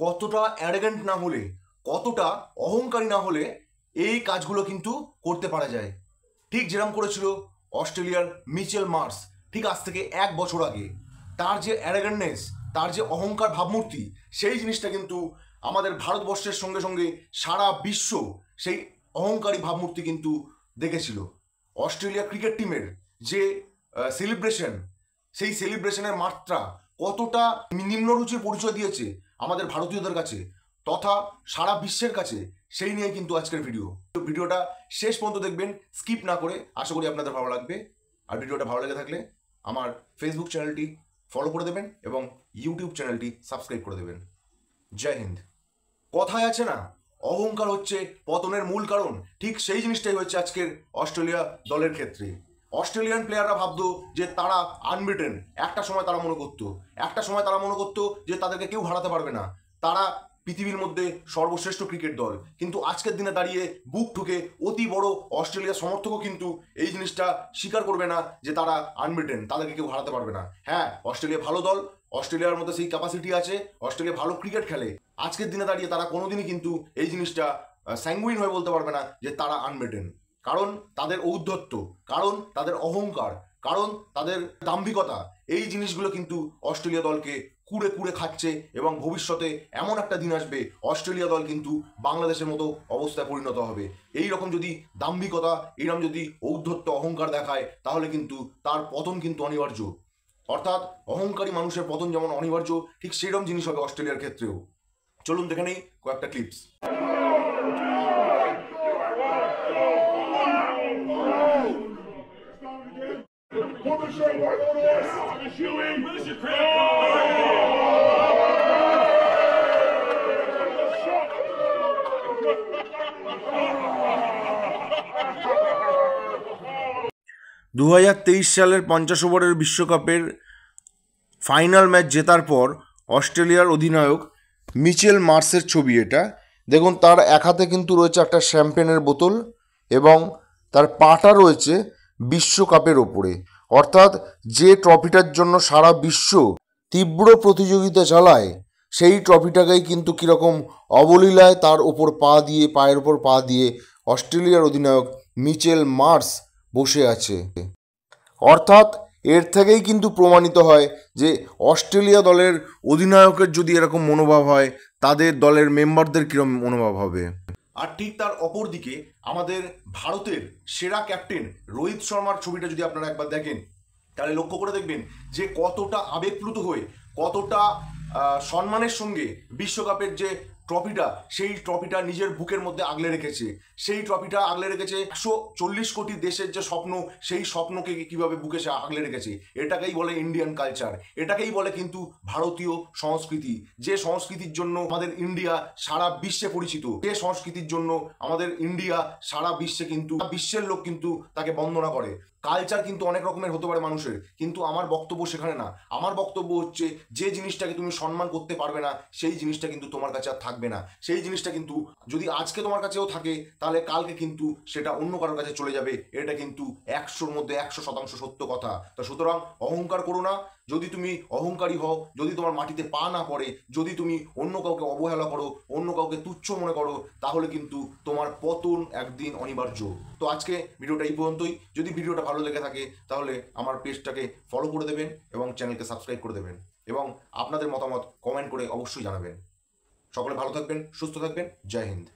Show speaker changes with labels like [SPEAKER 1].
[SPEAKER 1] কতটা অ্যারোগ্যান্ট না হলে, কতটা অহংকারী না হলে এই কাজগুলো কিন্তু করতে পারা যায়। ঠিক যেরকম করেছিল অস্ট্রেলিয়ার মিচেল মার্শ ঠিক আজ থেকে 1 বছর আগে। তার যে অ্যারোগ্যান্টনেস, তার যে অহংকার ভাবমূর্তি, সেই জিনিসটা কিন্তু আমাদের ভারতবর্ষের সঙ্গে সঙ্গে সারা বিশ্ব সেই অহংকারী ভাবমূর্তি কিন্তু দেখেছিল। অস্ট্রেলিয়া ক্রিকেট টিমের যে সেলিব্রেশন, সেই সেলিব্রেশনের মাত্রা কতটা নিম্নরুচির পরিচয় দিয়েছে আমাদের ভারতীয়দের কাছে তথা সারা বিশ্বের কাছে, সেই নিয়ে কিন্তু আজকের ভিডিওটা শেষ পর্যন্ত দেখবেন, স্কিপ না করে। আশা করি আপনাদের ভালো লাগবে। আর ভিডিওটা ভালো লেগে থাকলে আমার ফেসবুক চ্যানেলটি ফলো করে দেবেন এবং ইউটিউব চ্যানেলটি সাবস্ক্রাইব করে দেবেন। জয় হিন্দ। কথায় আছে না, অহংকার হচ্ছে পতনের মূল কারণ, ঠিক সেই জিনিসটাই হচ্ছে আজকের অস্ট্রেলিয়া দলের ক্ষেত্রে। অস্ট্রেলিয়ান প্লেয়াররা ভাবতো যে তারা আনবিটেন। একটা সময় তারা মনে করতো যে তাদেরকে কেউ হারাতে পারবে না, তারা পৃথিবীর মধ্যে সর্বশ্রেষ্ঠ ক্রিকেট দল। কিন্তু আজকের দিনে দাঁড়িয়ে বুক ঠুকে অতি বড় অস্ট্রেলিয়ার সমর্থকও কিন্তু এই জিনিসটা স্বীকার করবে না যে তারা আনবিটেন, তাদেরকে কেউ হারাতে পারবে না। হ্যাঁ, অস্ট্রেলিয়া ভালো দল, অস্ট্রেলিয়ার মধ্যে সেই ক্যাপাসিটি আছে, অস্ট্রেলিয়া ভালো ক্রিকেট খেলে। আজকের দিনে দাঁড়িয়ে তারা কোনোদিনই কিন্তু এই জিনিসটা স্যাঙ্গুইন হয়ে বলতে পারবে না যে তারা আনবিটেন। কারণ তাদের ঔদ্ধত্য, কারণ তাদের অহংকার, কারণ তাদের দাম্ভিকতা, এই জিনিসগুলো কিন্তু অস্ট্রেলিয়া দলকে কুড়ে কুড়ে খাচ্ছে। এবং ভবিষ্যতে এমন একটা দিন আসবে, অস্ট্রেলিয়া দল কিন্তু বাংলাদেশের মতো অবস্থায় পরিণত হবে। এই রকম যদি দাম্ভিকতা, এইরকম যদি ঔদ্ধত্য, অহংকার দেখায়, তাহলে কিন্তু তার পতন কিন্তু অনিবার্য। অর্থাৎ অহংকারী মানুষের পতন যেমন অনিবার্য, ঠিক সেইরকম জিনিস হবে অস্ট্রেলিয়ার ক্ষেত্রেও। চলুন দেখে নেই কয়েকটা ক্লিপস। দু 2023 সালের 50 ওভারের বিশ্বকাপের ফাইনাল ম্যাচ জেতার পর অস্ট্রেলিয়ার অধিনায়ক মিচেল মার্শের ছবি এটা। দেখুন, তার এক হাতে কিন্তু রয়েছে একটা শ্যাম্পেনের বোতল এবং তার পাটা রয়েছে বিশ্বকাপের ওপরে। অর্থাৎ যে ট্রফিটার জন্য সারা বিশ্ব তীব্র প্রতিযোগিতা চালায়, সেই ট্রফিটাকেই কিন্তু কীরকম অবলীলায় তার ওপর পায়ের ওপর পা দিয়ে অস্ট্রেলিয়ার অধিনায়ক মিচেল মার্শ বসে আছে। অর্থাৎ এর থেকেই কিন্তু প্রমাণিত হয় যে অস্ট্রেলিয়া দলের অধিনায়কের যদি এরকম মনোভাব হয়, তাদের দলের মেম্বারদের কীরকম মনোভাব হবে। আর ঠিক তার অপর দিকে আমাদের ভারতের সেরা ক্যাপ্টেন রোহিত শর্মার ছবিটা যদি আপনারা একবার দেখেন, তাহলে লক্ষ্য করে দেখবেন যে কতটা আবেগপ্লুত হয়ে, কতটা সম্মানের সঙ্গে বিশ্বকাপের যে ট্রফিটা, সেই ট্রফিটা নিজের বুকের মধ্যে আগলে রেখেছে। সেই ট্রফিটা আগলে রেখেছে 140 কোটি দেশের যে স্বপ্ন, সেই স্বপ্নকে কিভাবে বুকে সে আগলে রেখেছে। এটাকেই বলে ইন্ডিয়ান কালচার, এটাকেই বলে কিন্তু ভারতীয় সংস্কৃতি। যে সংস্কৃতির জন্য আমাদের ইন্ডিয়া সারা বিশ্বে পরিচিত, যে সংস্কৃতির জন্য আমাদের ইন্ডিয়া সারা বিশ্বে কিন্তু বিশ্বের লোক কিন্তু তাকে বন্দনা করে। কালচার কিন্তু অনেক রকমের হতে পারে মানুষের, কিন্তু আমার বক্তব্য সেখানে না। আমার বক্তব্য হচ্ছে, যে জিনিসটাকে তুমি সম্মান করতে পারবে না, সেই জিনিসটা কিন্তু তোমার কাছে আর থাকবে না। সেই জিনিসটা কিন্তু যদি আজকে তোমার কাছেও থাকে, তাহলে কালকে কিন্তু সেটা অন্য কারোর কাছে চলে যাবে। এটা কিন্তু 100-র মধ্যে 100% সত্য কথা। তো সুতরাং অহংকার করো না। যদি তুমি অহংকারী হও, যদি তোমার মাটিতে পা না পড়ে, যদি তুমি অন্য কাউকে অবহেলা করো, অন্য কাউকে তুচ্ছ মনে করো, তাহলে কিন্তু তোমার পতন একদিন অনিবার্য। তো আজকে ভিডিওটা এই পর্যন্তই। যদি ভিডিওটা ভালো লেগে থাকে, তাহলে আমার পেজটাকে ফলো করে দেবেন এবং চ্যানেলকে সাবস্ক্রাইব করে দেবেন এবং আপনাদের মতামত কমেন্ট করে অবশ্যই জানাবেন। সকলে ভালো থাকবেন, সুস্থ থাকবেন। জয় হিন্দ।